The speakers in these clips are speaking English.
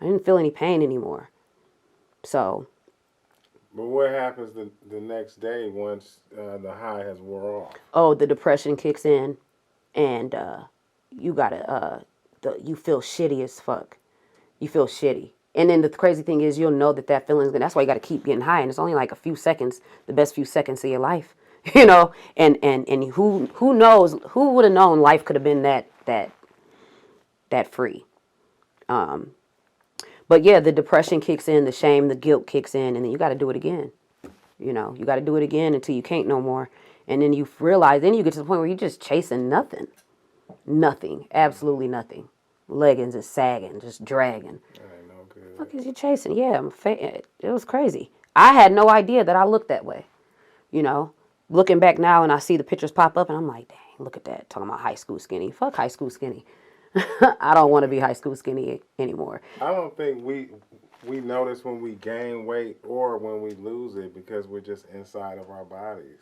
I didn't feel any pain anymore. So. But what happens the next day once the high has wore off? Oh, the depression kicks in, and you gotta, you feel shitty as fuck. You feel shitty. And then the crazy thing is, you'll know that feeling's good. That's why you got to keep getting high, and it's only like a few seconds, the best few seconds of your life, you know. And who knows? Who would have known life could have been that free? But yeah, the depression kicks in, the shame, the guilt kicks in, and then you got to do it again. You know, you got to do it again until you can't no more, and then you realize, then you get to the point where you're just chasing nothing, nothing, absolutely nothing. Leggings is sagging, just dragging. That ain't no good. Fuck is you chasing? Yeah, it was crazy. I had no idea that I looked that way. You know, looking back now and I see the pictures pop up and I'm like, dang, look at that. Talking about high school skinny. Fuck high school skinny. I don't want to be high school skinny anymore. I don't think we notice when we gain weight or when we lose it because we're just inside of our bodies.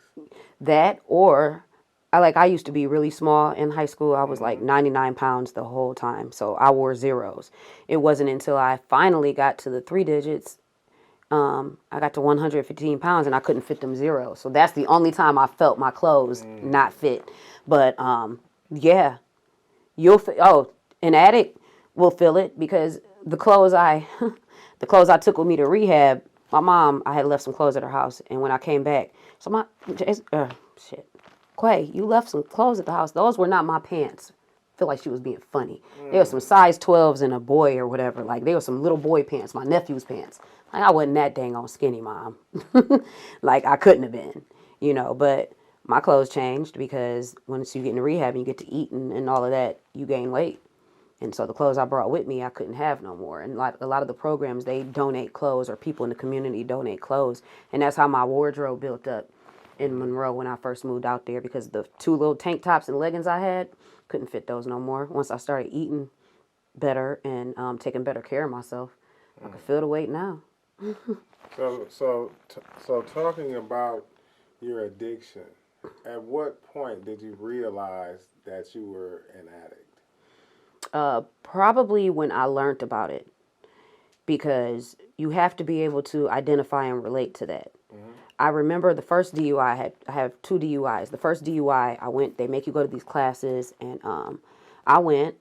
That, or I used to be really small in high school. I was like 99 pounds the whole time. So I wore zeros. It wasn't until I finally got to the 3 digits, I got to 115 pounds and I couldn't fit them zeros. So that's the only time I felt my clothes not fit. But yeah, an addict will feel it because the clothes I took with me to rehab, my mom, I had left some clothes at her house, and when I came back, so shit, Quay, you left some clothes at the house. Those were not my pants. I feel like she was being funny. There were some size 12s in a boy or whatever. Like, they were some little boy pants, my nephew's pants. Like, I wasn't that dang on skinny, Mom. Like, I couldn't have been, you know. But my clothes changed because once you get in rehab and you get to eat and all of that, you gain weight. And so the clothes I brought with me, I couldn't have no more. And like a lot of the programs, they donate clothes, or people in the community donate clothes. And that's how my wardrobe built up in Monroe when I first moved out there, because the 2 little tank tops and leggings I had, couldn't fit those no more. Once I started eating better and taking better care of myself, I can feel the weight now. So talking about your addiction, at what point did you realize that you were an addict? Probably when I learned about it, because you have to be able to identify and relate to that. I remember the first DUI, I have 2 DUIs. The first DUI, I went, they make you go to these classes, and I went,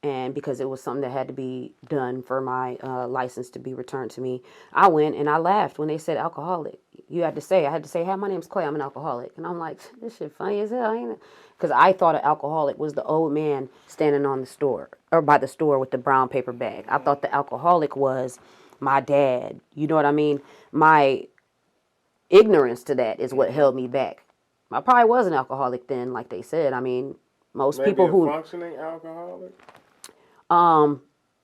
and because it was something that had to be done for my license to be returned to me, I went and I laughed when they said alcoholic. I had to say, hi, my name's Quay, I'm an alcoholic. And I'm like, this shit funny as hell, ain't it? Because I thought an alcoholic was the old man standing on the store, or by the store with the brown paper bag. I thought the alcoholic was my dad. You know what I mean? My ignorance to that is what held me back. I probably was an alcoholic then, like they said. I mean, most Maybe people who functioning alcoholic.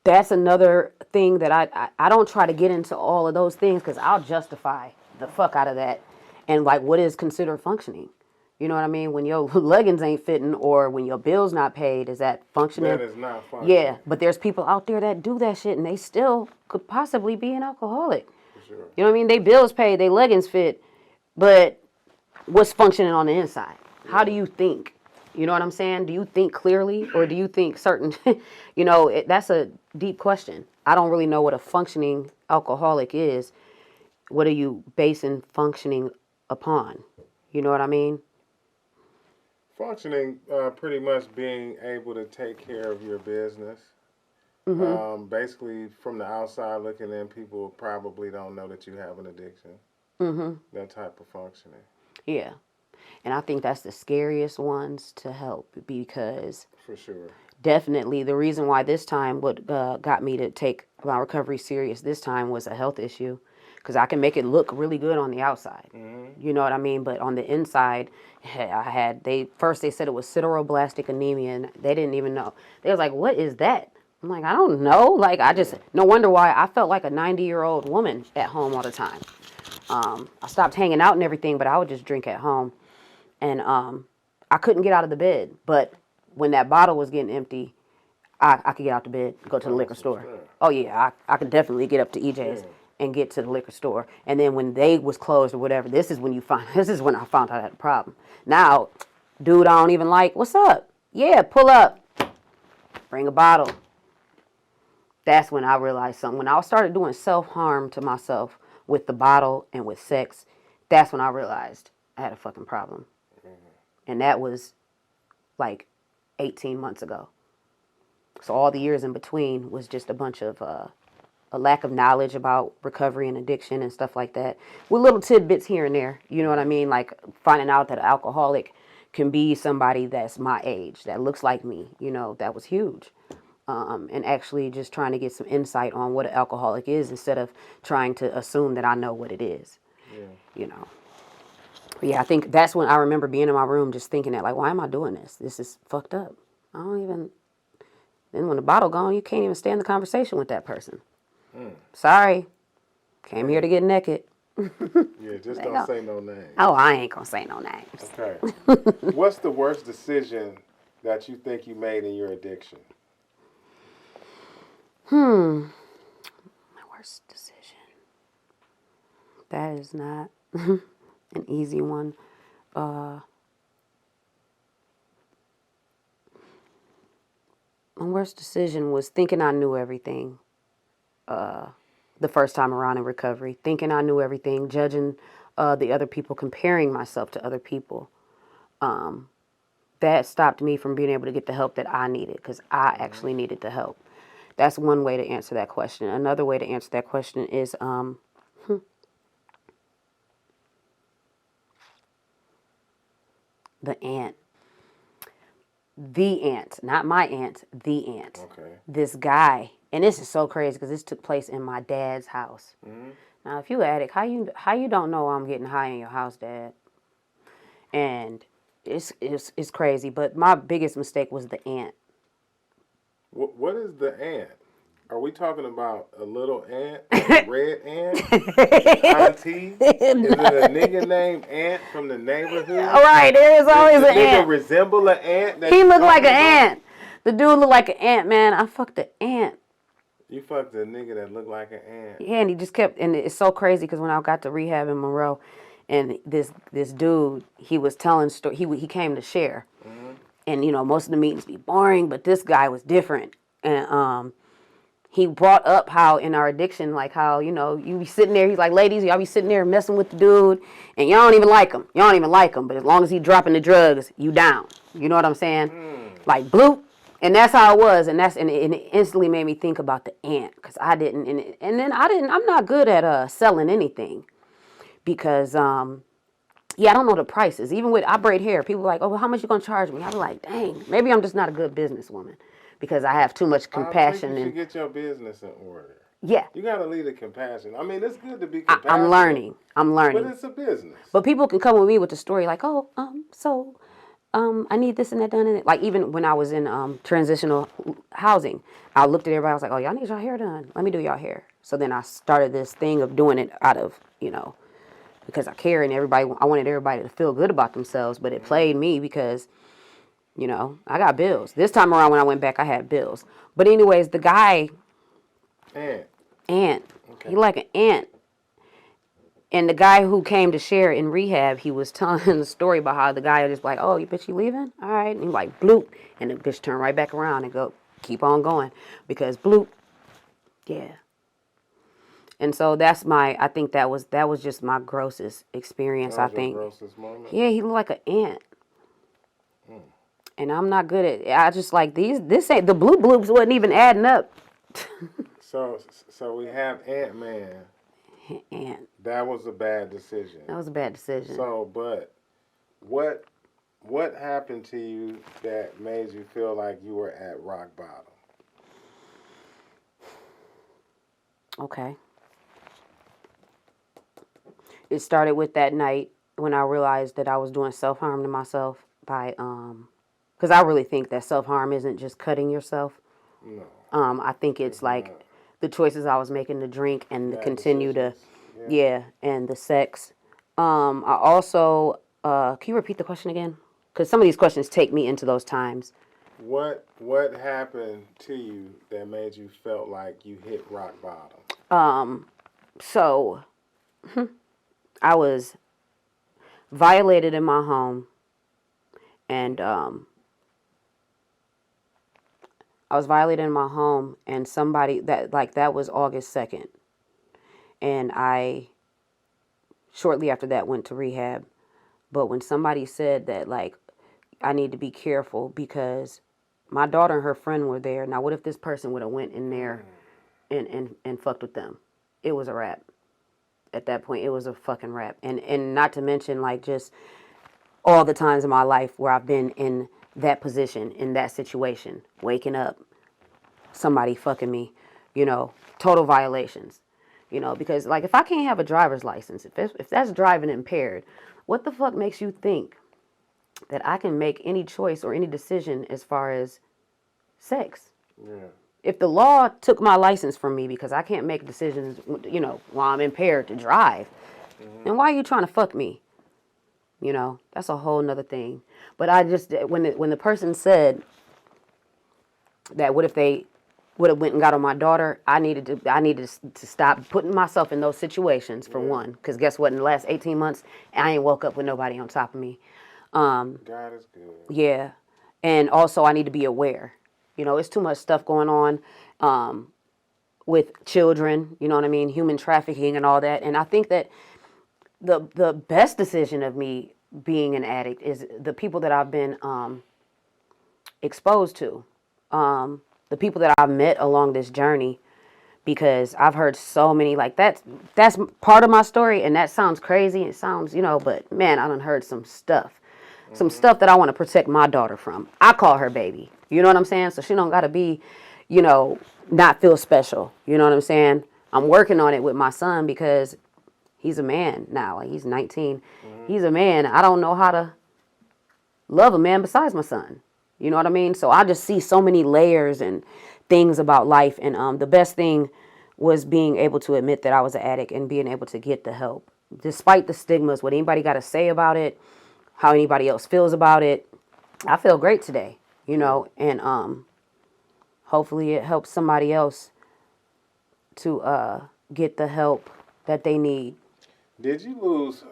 That's another thing that I don't try to get into all of those things, because I'll justify the fuck out of that. And like, what is considered functioning? You know what I mean? When your leggings ain't fitting, or when your bill's not paid, is that functioning? That is not functioning. Yeah, but there's people out there that do that shit and they still could possibly be an alcoholic. For sure. You know what I mean? They bills paid, they leggings fit, but what's functioning on the inside? How do you think? You know what I'm saying? Do you think clearly, or do you think certain, that's a deep question. I don't really know what a functioning alcoholic is. What are you basing functioning upon? You know what I mean? Functioning, pretty much being able to take care of your business. Basically, from the outside looking in, people probably don't know that you have an addiction. That type of functioning. Yeah. And I think that's the scariest ones to help, because For sure. definitely the reason why this time what got me to take my recovery serious this time was a health issue, because I can make it look really good on the outside. You know what I mean? But on the inside, they said it was sideroblastic anemia, and they didn't even know. They was like, what is that? I'm like, I don't know. Like, no wonder why I felt like a 90-year-old woman at home all the time. I stopped hanging out and everything, but I would just drink at home. And I couldn't get out of the bed. But when that bottle was getting empty, I could get out the bed, go to the liquor store. Oh, yeah, I could definitely get up to EJ's and get to the liquor store. And then when they was closed or whatever, this is when I found out I had a problem. Now, dude I don't even like, what's up? Yeah, pull up. Bring a bottle. that's when I realized something. When I started doing self-harm to myself with the bottle and with sex, that's when I realized I had a fucking problem. And that was like 18 months ago. So all the years in between was just a bunch of a lack of knowledge about recovery and addiction and stuff like that, with little tidbits here and there. You know what I mean? Like finding out that an alcoholic can be somebody that's my age, that looks like me. You know, that was huge. And actually just trying to get some insight on what an alcoholic is instead of trying to assume that I know what it is. Yeah. You know. But yeah, I think that's when I remember being in my room just thinking that, like, why am I doing this? This is fucked up. I don't even... Then when the bottle gone, you can't even stand the conversation with that person. Sorry. Came here to get naked. Yeah, just don't say no names. Oh, I ain't gonna say no names. Okay. What's the worst decision that you think you made in your addiction? My worst decision. That is not an easy one. My worst decision was thinking I knew everything. The first time around in recovery, thinking I knew everything, judging the other people, comparing myself to other people. That stopped me from being able to get the help that I needed, because I actually needed the help. That's one way to answer that question. Another way to answer that question is the aunt. The aunt, not my aunt, the aunt. Okay. This guy, and this is so crazy because this took place in my dad's house. Now, if you addict, how you don't know I'm getting high in your house, Dad? And it's crazy. But my biggest mistake was the aunt. What is the ant? Are we talking about a little ant, a red ant, auntie? Is it a nigga named Ant from the neighborhood? All right, there is always an ant. Nigga resemble an ant? He looked like an ant. The dude looked like an ant, man. I fucked the ant. You fucked a nigga that looked like an ant. Yeah, and he just kept, and it's so crazy because when I got to rehab in Monroe, and this dude, he was telling story. He came to share, and you know most of the meetings be boring, but this guy was different, and he brought up how in our addiction, like how you know you be sitting there. He's like, ladies, y'all be sitting there messing with the dude, and y'all don't even like him. Y'all don't even like him, but as long as he dropping the drugs, you down. You know what I'm saying? Like bloop. And that's how it was, and it instantly made me think about the ant, because I didn't, and then I'm not good at selling anything, because yeah, I don't know the prices. Even with I braid hair, people are like, oh, well, how much you gonna charge me? I be like, dang, maybe I'm just not a good businesswoman, because I have too much compassion. I think you should get your business in order. Yeah, you gotta leave the compassion. I mean, it's good to be compassionate. I'm learning, but it's a business. But people can come with me with the story like, oh, so. I need this and that done. And like even when I was in transitional housing, I looked at everybody. I was like, oh, y'all need y'all hair done. Let me do y'all hair. So then I started this thing of doing it out of, you know, because I care and I wanted everybody to feel good about themselves. But it played me because, you know, I got bills. This time around when I went back, I had bills. But anyways, the guy, ant. Okay. He like an ant. And the guy who came to share in rehab, he was telling the story about how the guy was just like, oh, you bitch, you leaving? All right. And he like, bloop. And the bitch turned right back around and go, keep on going. Because bloop. Yeah. And so I think that was just my grossest experience, that was I think. Your grossest moment? Yeah, he looked like an ant. And I'm not good at it. I just like this ain't, the blue bloops wasn't even adding up. So we have Ant-Man. Ant. That was a bad decision. That was a bad decision. So, but what happened to you that made you feel like you were at rock bottom? Okay. It started with that night when I realized that I was doing self-harm to myself by, because I really think that self-harm isn't just cutting yourself. No. I think it's like the choices I was making to drink and to continue to, and the sex. I also, can you repeat the question again? Because some of these questions take me into those times. What happened to you that made you felt like you hit rock bottom? So I was violated in my home, and I was violated in my home, and somebody that was August 2nd, and I shortly after that went to rehab. But when somebody said that, like, I need to be careful because my daughter and her friend were there. Now, what if this person would have went in there and fucked with them? It was a wrap. At that point, it was a fucking wrap. And not to mention, like, just all the times in my life where I've been in that position, in that situation, waking up, somebody fucking me, total violations, because, like, if I can't have a driver's license, if that's driving impaired, what the fuck makes you think that I can make any choice or any decision as far as sex? Yeah. If the law took my license from me because I can't make decisions, while I'm impaired to drive, then why are you trying to fuck me? That's a whole nother thing. But I just, when the person said that, what if they would have went and got on my daughter, I needed to stop putting myself in those situations, for one, because guess what? In the last 18 months, I ain't woke up with nobody on top of me. God is good. Yeah. And also I need to be aware. It's too much stuff going on with children, you know what I mean? Human trafficking and all that. And I think that the best decision of me being an addict is the people that I've been exposed to, the people that I've met along this journey, because I've heard so many, like, that's part of my story, and that sounds crazy. It sounds, but man, I done heard some stuff. Some stuff that I want to protect my daughter from. I call her baby. You know what I'm saying? So she don't got to be, not feel special. You know what I'm saying? I'm working on it with my son because he's a man now. Like, he's 19. He's a man. I don't know how to love a man besides my son. You know what I mean? So I just see so many layers and things about life. And the best thing was being able to admit that I was an addict and being able to get the help. Despite the stigmas, what anybody got to say about it, how anybody else feels about it, I feel great today, and hopefully it helps somebody else to get the help that they need. Did you lose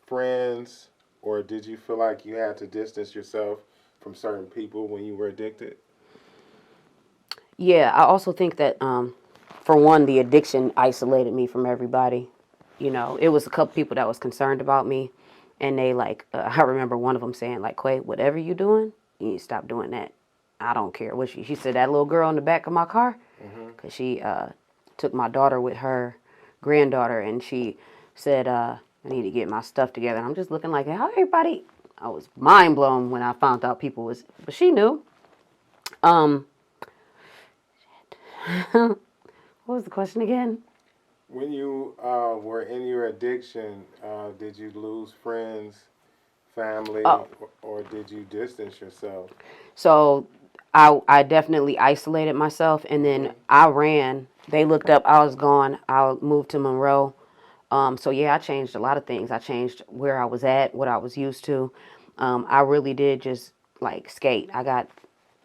friends, or did you feel like you had to distance yourself from certain people when you were addicted? Yeah, I also think that, for one, the addiction isolated me from everybody. It was a couple people that was concerned about me. And they, like, I remember one of them saying, like, Quay, whatever you doing, you need to stop doing that. I don't care what she said, that little girl in the back of my car, because she took my daughter with her granddaughter, and she said, I need to get my stuff together. And I'm just looking like, how everybody, I was mind blown when I found out people was, but she knew. What was the question again? When you were in your addiction, did you lose friends, family, or did you distance yourself? So I definitely isolated myself, and then I ran. They looked up, I was gone. I moved to Monroe. So yeah, I changed a lot of things. I changed where I was at, what I was used to. I really did just, like, skate. I got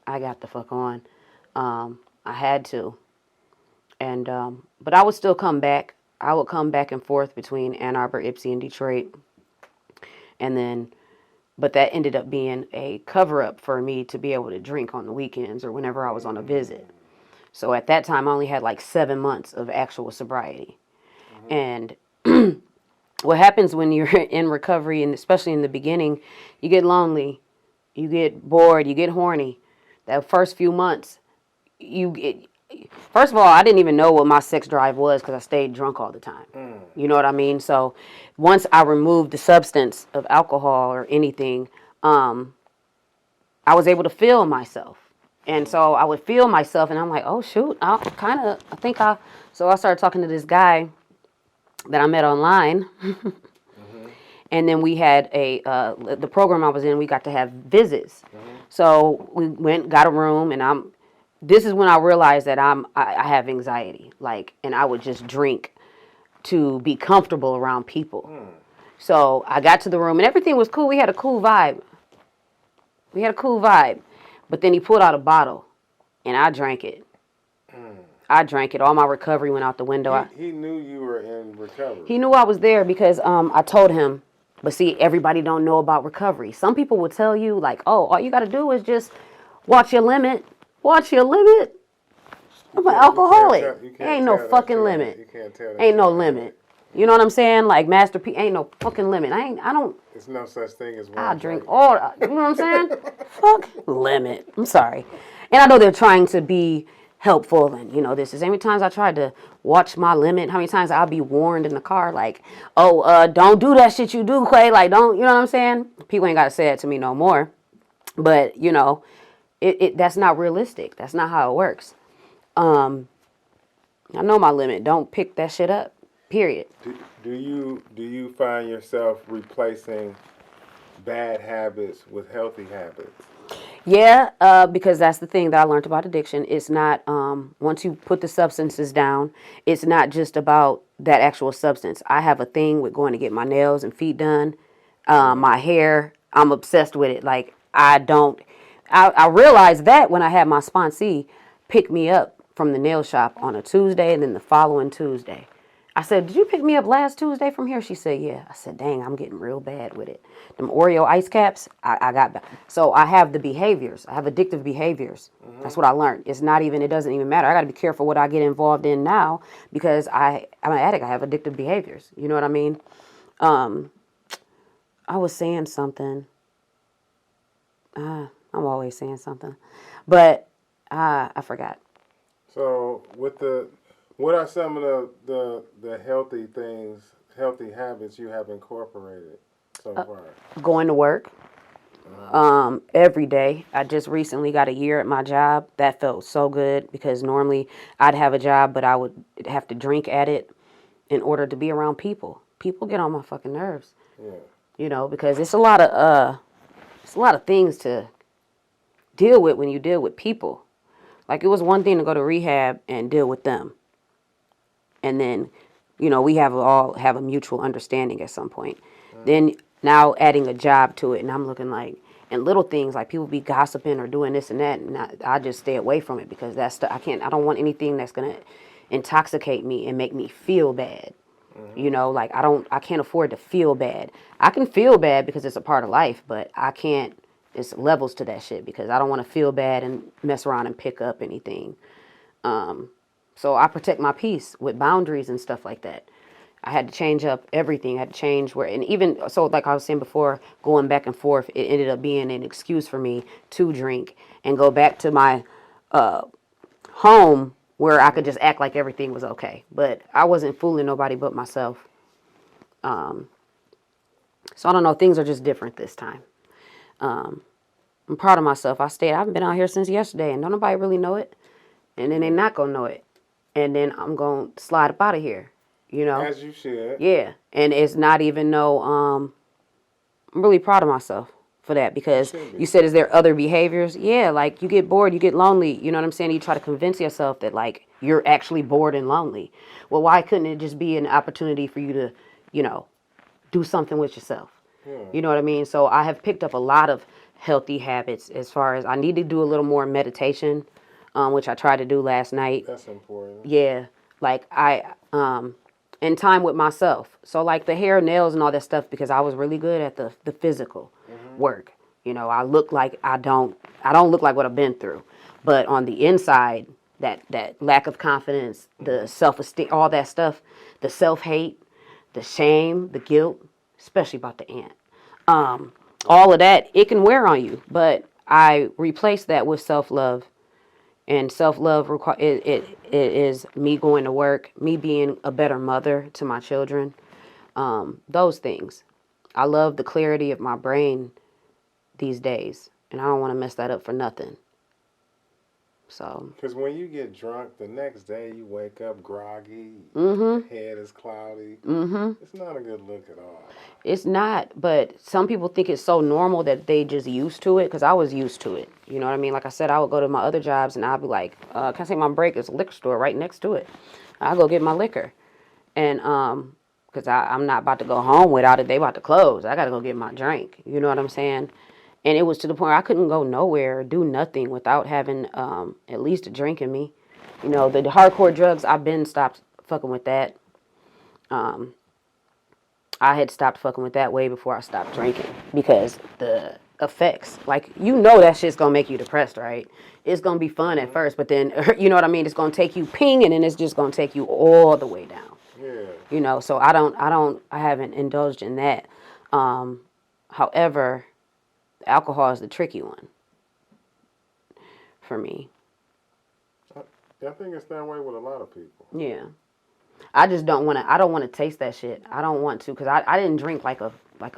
the fuck on. I had to. And, but I would still come back. I would come back and forth between Ann Arbor, Ypsi, and Detroit. And then, but that ended up being a cover-up for me to be able to drink on the weekends or whenever I was on a visit. So at that time, I only had like 7 months of actual sobriety. And what happens when you're in recovery, and especially in the beginning, you get lonely, you get bored, you get horny. That first few months, first of all, I didn't even know what my sex drive was because I stayed drunk all the time. You know what I mean? So once I removed the substance of alcohol or anything, I was able to feel myself. And so I would feel myself, and I'm like, oh, shoot, so I started talking to this guy that I met online. And then we had the program I was in, we got to have visits. So we went, got a room, and this is when I realized that I have anxiety, like, and I would just drink to be comfortable around people. So I got to the room, and everything was cool. We had a cool vibe. But then he pulled out a bottle, and I drank it. All my recovery went out the window. He knew you were in recovery. He knew I was there because I told him. But see, everybody don't know about recovery. Some people will tell you, like, oh, all you got to do is just watch your limit. Watch your limit. I'm an alcoholic. Ain't no fucking limit. You can't tell that. Ain't no limit. You know what I'm saying? Like Master P, ain't no fucking limit. I don't. There's no such thing as one. I drink all. You know what I'm saying? Fuck limit. I'm sorry. And I know they're trying to be helpful, and this is how many times I tried to watch my limit. How many times I'll be warned in the car, like, oh, don't do that shit you do, Quay. Like, don't. You know what I'm saying? People ain't got to say that to me no more. But that's not realistic. That's not how it works. I know my limit. Don't pick that shit up. Period. Do you find yourself replacing bad habits with healthy habits? Yeah, because that's the thing that I learned about addiction. It's not once you put the substances down, it's not just about that actual substance. I have a thing with going to get my nails and feet done, my hair. I'm obsessed with it. Like I realized that when I had my sponsee pick me up from the nail shop on a Tuesday and then the following Tuesday. I said, did you pick me up last Tuesday from here? She said, yeah. I said, dang, I'm getting real bad with it. Them Oreo ice caps, I got bad. So I have the behaviors. I have addictive behaviors. Mm-hmm. That's what I learned. It doesn't even matter. I got to be careful what I get involved in now because I'm an addict. I have addictive behaviors. You know what I mean? I was saying something. I'm always saying something. But I forgot. So what are some of the healthy things, healthy habits you have incorporated so far? Going to work every day. I just recently got a year at my job. That felt so good because normally I'd have a job, but I would have to drink at it in order to be around people. People get on my fucking nerves. Yeah. Because it's a lot of things to deal with when you deal with people. Like it was one thing to go to rehab and deal with them. And then, we all have a mutual understanding at some point. Then now adding a job to it, and I'm looking like, and little things like people be gossiping or doing this and that, and I just stay away from it because I don't want anything that's gonna intoxicate me and make me feel bad. Like I can't afford to feel bad. I can feel bad because it's a part of life, but I can't. It's levels to that shit because I don't want to feel bad and mess around and pick up anything. So I protect my peace with boundaries and stuff like that. I had to change up everything. I had to change and even so, like I was saying before, going back and forth, it ended up being an excuse for me to drink and go back to my home where I could just act like everything was okay. But I wasn't fooling nobody but myself. So I don't know. Things are just different this time. I'm proud of myself. I haven't been out here since yesterday, and don't nobody really know it. And then they not gonna know it. And then I'm gonna slide up out of here. As you should. Yeah. And it's not even I'm really proud of myself for that because you said, is there other behaviors? Yeah, like you get bored, you get lonely. You know what I'm saying? You try to convince yourself that like you're actually bored and lonely. Well, why couldn't it just be an opportunity for you to, do something with yourself? You know what I mean? So I have picked up a lot of healthy habits as far as I need to do a little more meditation, which I tried to do last night. That's important. Yeah. Like and time with myself. So like the hair, nails and all that stuff because I was really good at the physical work. I look like I don't look like what I've been through. But on the inside, that lack of confidence, the self-esteem, all that stuff, the self-hate, the shame, the guilt, especially about the aunt. All of that, it can wear on you. But I replaced that with self-love. And self-love, it is me going to work, me being a better mother to my children. Those things. I love the clarity of my brain these days. And I don't want to mess that up for nothing. So. Because when you get drunk, the next day you wake up groggy, head is cloudy. It's not a good look at all. It's not, but some people think it's so normal that they just used to it, because I was used to it. You know what I mean? Like I said, I would go to my other jobs and I'd be like, can I take my break? There's a liquor store right next to it. I'll go get my liquor. And because I'm not about to go home without it. They about to close. I got to go get my drink. You know what I'm saying? And it was to the point where I couldn't go nowhere, do nothing without having at least a drink in me. The hardcore drugs, I've been stopped fucking with that. I had stopped fucking with that way before I stopped drinking because the effects. Like, you know that shit's gonna make you depressed, right? It's gonna be fun at first, but then, you know what I mean? It's gonna take you ping, and then it's just gonna take you all the way down. Yeah. So I haven't indulged in that. However, alcohol is the tricky one for me. I think it's that way with a lot of people. Yeah. I just don't want to. I don't want to taste that shit. I don't want to because I didn't drink like a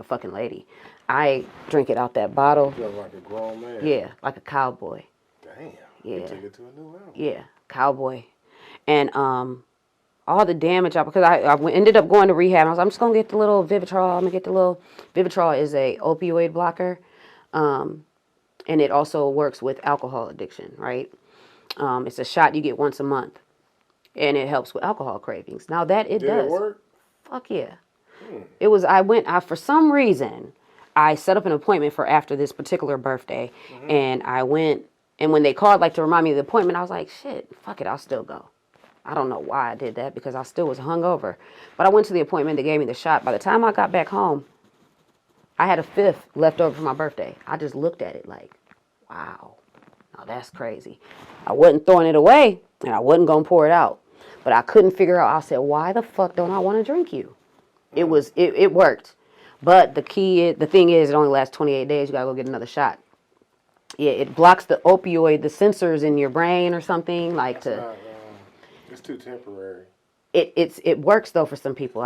fucking lady. I drink it out that bottle. You feel like a grown man. Yeah, like a cowboy. Damn. Yeah. You took it to a new level. Yeah, cowboy, and all the damage because I ended up going to rehab. And I was like, I'm just gonna get the little Vivitrol. I'm gonna get the little Vivitrol is a opioid blocker, and it also works with alcohol addiction. Right. It's a shot you get once a month. And it helps with alcohol cravings. Now that it Did does. Did it work? Fuck yeah. It was, for some reason, I set up an appointment for after this particular birthday. And I went, and when they called, like, to remind me of the appointment, I was like, shit, fuck it, I'll still go. I don't know why I did that because I still was hungover. But I went to the appointment, they gave me the shot. By the time I got back home, I had a fifth left over for my birthday. I just looked at it like, wow, now that's crazy. I wasn't throwing it away, and I wasn't going to pour it out. But I couldn't figure out, I said, why the fuck don't I want to drink you? It worked. But the thing is, it only lasts 28 days. You got to go get another shot. Yeah, it blocks the opioid, the sensors in your brain or something. It's too temporary. It works, though, for some people.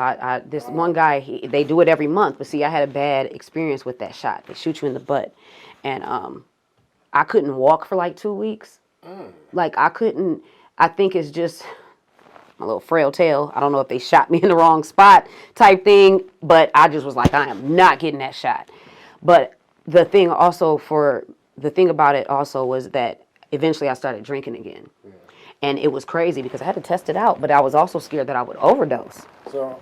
This one guy, they do it every month. But see, I had a bad experience with that shot. They shoot you in the butt. And I couldn't walk for like 2 weeks. Like, I think it's just my little frail tail. I don't know if they shot me in the wrong spot type thing, but I just was like, I am not getting that shot. But the thing about it also was that eventually I started drinking again. Yeah. And it was crazy because I had to test it out, but I was also scared that I would overdose. So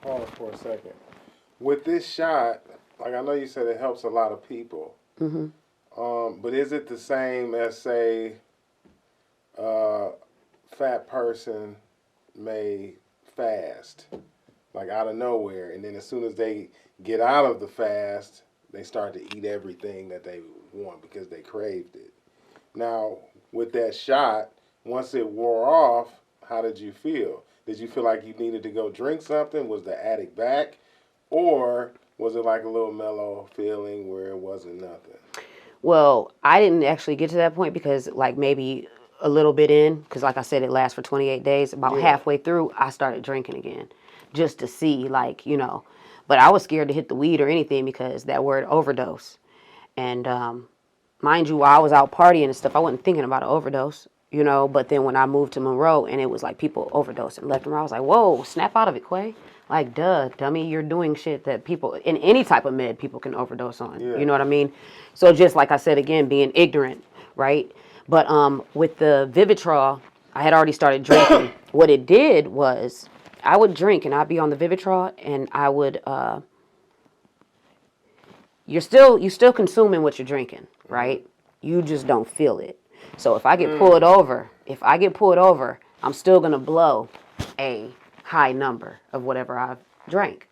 pause for a second. With this shot, like, I know you said it helps a lot of people. But is it the same as, say, fat person may fast, like, out of nowhere, and then as soon as they get out of the fast, they start to eat everything that they want because they craved it. Now, with that shot, once it wore off, how did you feel? Did you feel like you needed to go drink something? Was the addict back? Or was it like a little mellow feeling where it wasn't nothing? Well, I didn't actually get to that point because, like, maybe a little bit in, because like I said, it lasts for 28 days. About halfway through, I started drinking again just to see, like, but I was scared to hit the weed or anything because that word overdose. And mind you, while I was out partying and stuff, I wasn't thinking about an overdose, but then when I moved to Monroe and it was like people overdosing left and right, I was like, whoa, snap out of it, Quay. Like, duh, dummy, you're doing shit that people, in any type of med, people can overdose on. Yeah. You know what I mean? So just like I said, again, being ignorant, right? But with the Vivitrol, I had already started drinking. What it did was I would drink and I'd be on the Vivitrol and I would, you're still consuming what you're drinking, right? You just don't feel it. So if I get pulled over, I'm still going to blow a high number of whatever I've drank.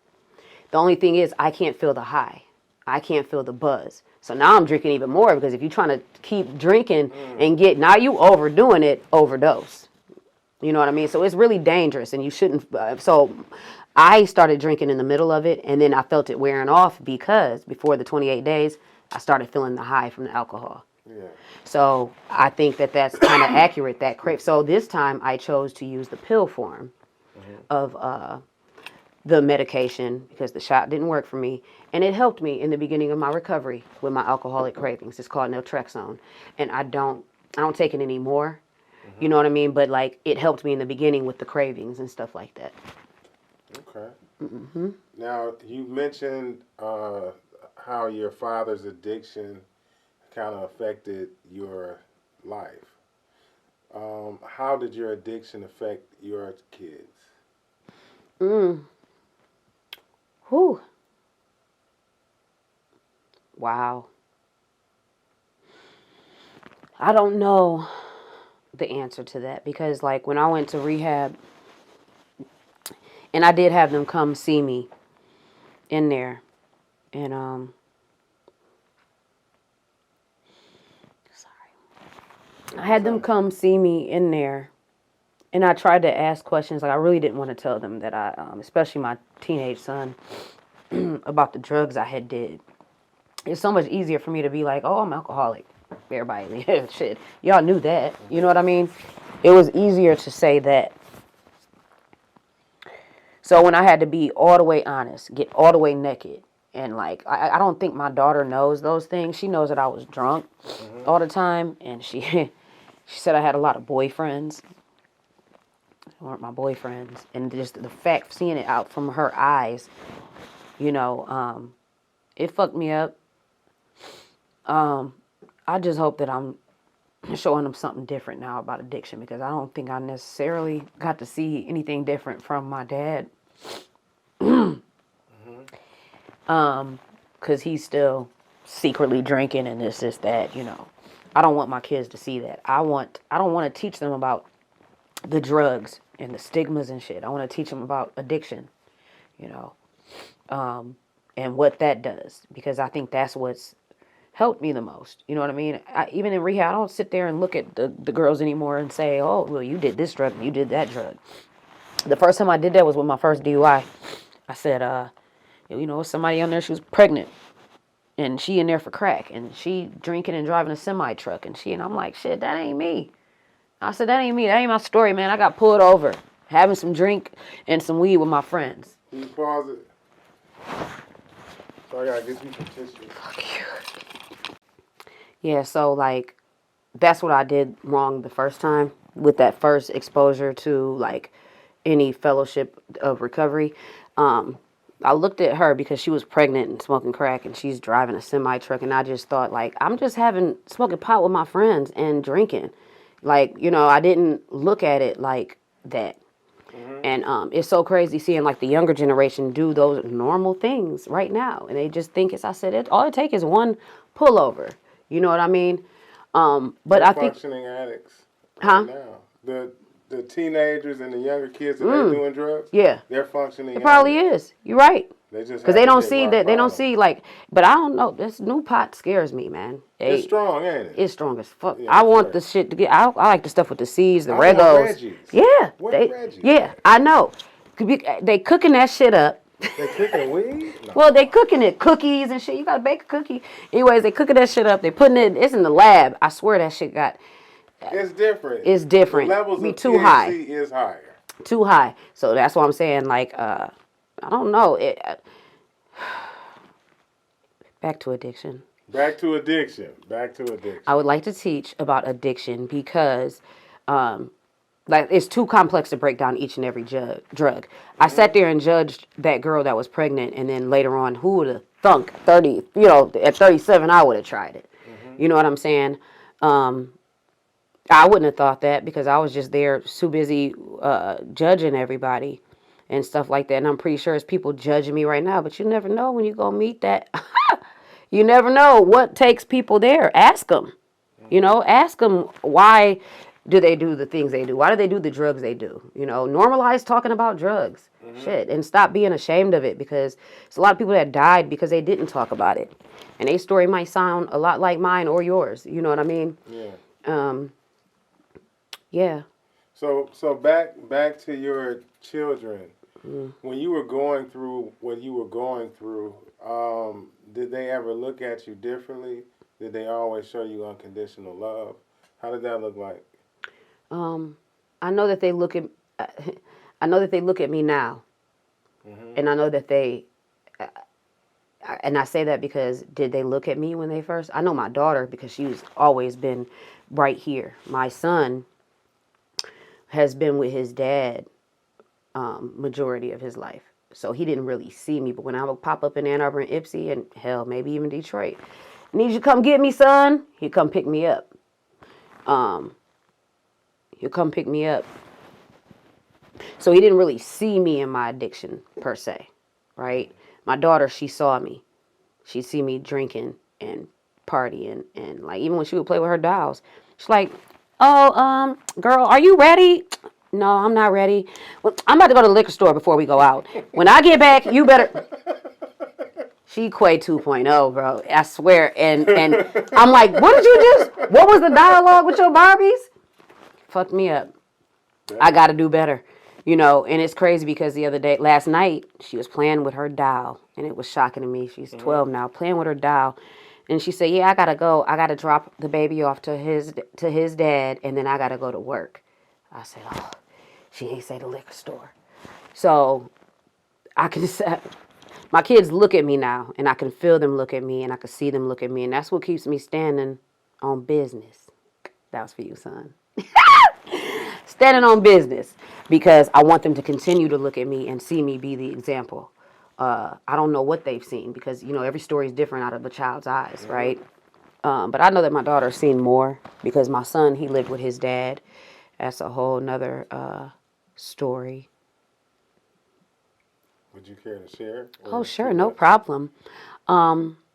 The only thing is I can't feel the high. I can't feel the buzz. So now I'm drinking even more because if you're trying to keep drinking and now you overdoing it, overdose. You know what I mean? So it's really dangerous and you shouldn't. So I started drinking in the middle of it and then I felt it wearing off because before the 28 days, I started feeling the high from the alcohol. Yeah. So I think that's kind of accurate, that crave. So this time I chose to use the pill form of the medication because the shot didn't work for me. And it helped me in the beginning of my recovery with my alcoholic cravings. It's called naltrexone. And I don't take it anymore. You know what I mean? But like it helped me in the beginning with the cravings and stuff like that. Okay. Now, you mentioned how your father's addiction kind of affected your life. How did your addiction affect your kids? Whew. Wow. I don't know the answer to that because, like, when I went to rehab, and I did have them come see me in there, and I had them come see me in there, and I tried to ask questions. Like I really didn't want to tell them that especially my teenage son, about the drugs I had did. It's so much easier for me to be like, oh, I'm alcoholic. Everybody, shit, y'all knew that. You know what I mean? It was easier to say that. So when I had to be all the way honest, get all the way naked, and like, I don't think my daughter knows those things. She knows that I was drunk all the time, and she she said I had a lot of boyfriends. They weren't my boyfriends, and just the fact seeing it out from her eyes, it fucked me up. I just hope that I'm showing them something different now about addiction, because I don't think I necessarily got to see anything different from my dad. Because he's still secretly drinking and this, that, I don't want my kids to see that. I don't want to teach them about the drugs and the stigmas and shit. I want to teach them about addiction, and what that does, because I think that's what's helped me the most. You know what I mean? Even in rehab, I don't sit there and look at the girls anymore and say, oh, well, you did this drug, you did that drug. The first time I did that was with my first DUI. I said, somebody on there, she was pregnant, and she in there for crack, and she drinking and driving a semi truck, and I'm like, shit, that ain't me. I said, that ain't me. That ain't my story, man. I got pulled over having some drink and some weed with my friends. Can you pause it? So I gotta get you some tissue. Fuck you. Yeah, so like, that's what I did wrong the first time with that first exposure to like any fellowship of recovery. I looked at her because she was pregnant and smoking crack, and she's driving a semi truck, and I just thought, like, I'm just smoking pot with my friends and drinking. Like, I didn't look at it like that. And it's so crazy seeing like the younger generation do those normal things right now, and they just think I said, all it takes is one pullover. You know what I mean? But They're I think functioning addicts huh? right now. The teenagers and the younger kids that are doing drugs, Yeah, they're functioning. it probably addicts. is. You're right. They just Because they don't see that. They don't see like. But I don't know. This new pot scares me, man. It's strong, ain't it? It's strong as fuck. Yeah, I want the shit to get. I like the stuff with the seeds, the I want Regos. Reggie's. Yeah, Reggie's? yeah. I know. They cooking that shit up. They cooking weed? No. Well, they cooking it, cookies and shit. You gotta bake a cookie. Anyways, they cooking that shit up. They putting it. It's in the lab. I swear that shit got. It's different. It's different. The levels of too THC high. Is higher. Too high. So that's what I'm saying. Like, I don't know. Back to addiction. Back to addiction. I would like to teach about addiction because, like, it's too complex to break down each and every drug. I sat there and judged that girl that was pregnant, and then later on, who would have thunk 30? At 37, I would have tried it. You know what I'm saying? I wouldn't have thought that because I was just there too busy judging everybody and stuff like that. And I'm pretty sure it's people judging me right now, but you never know when you go meet that. You never know what takes people there. Ask them. Ask them why do they do the things they do? Why do they do the drugs they do? Normalize talking about drugs. Shit. And stop being ashamed of it, because there's a lot of people that died because they didn't talk about it. And their story might sound a lot like mine or yours. You know what I mean? Yeah. Yeah. So back to your children. When you were going through what you were going through, did they ever look at you differently? Did they always show you unconditional love? How did that look like? I know that they look at. I know that they look at me now, and I know that they. And I say that because did they look at me when they first? I know my daughter because she's always been right here. My son has been with his dad majority of his life. So he didn't really see me. But when I would pop up in Ann Arbor and Ypsi and hell, maybe even Detroit, need you to come get me, son. He'd come pick me up. He'll come pick me up. So he didn't really see me in my addiction per se, right? My daughter, she saw me. She'd see me drinking and partying, and like even when she would play with her dolls, she's like, "Oh, girl, are you ready?" "No, I'm not ready." "Well, I'm about to go to the liquor store before we go out. When I get back, you better." She Quay 2.0, bro. I swear. And I'm like, what was the dialogue with your Barbies? Fucked me up. I got to do better. And it's crazy because last night, she was playing with her doll. And it was shocking to me. She's 12 now, playing with her doll. And she said, yeah, I got to go. I got to drop the baby off to his dad. And then I got to go to work. I said, oh, she ain't say the liquor store. So I can say, my kids look at me now. And I can feel them look at me. And I can see them look at me. And that's what keeps me standing on business. That was for you, son. Standing on business because I want them to continue to look at me and see me be the example. I don't know what they've seen because, every story is different out of a child's eyes, right? But I know that my daughter's seen more because my son, he lived with his dad. That's a whole nother story. Would you care to share? Oh, sure. No problem.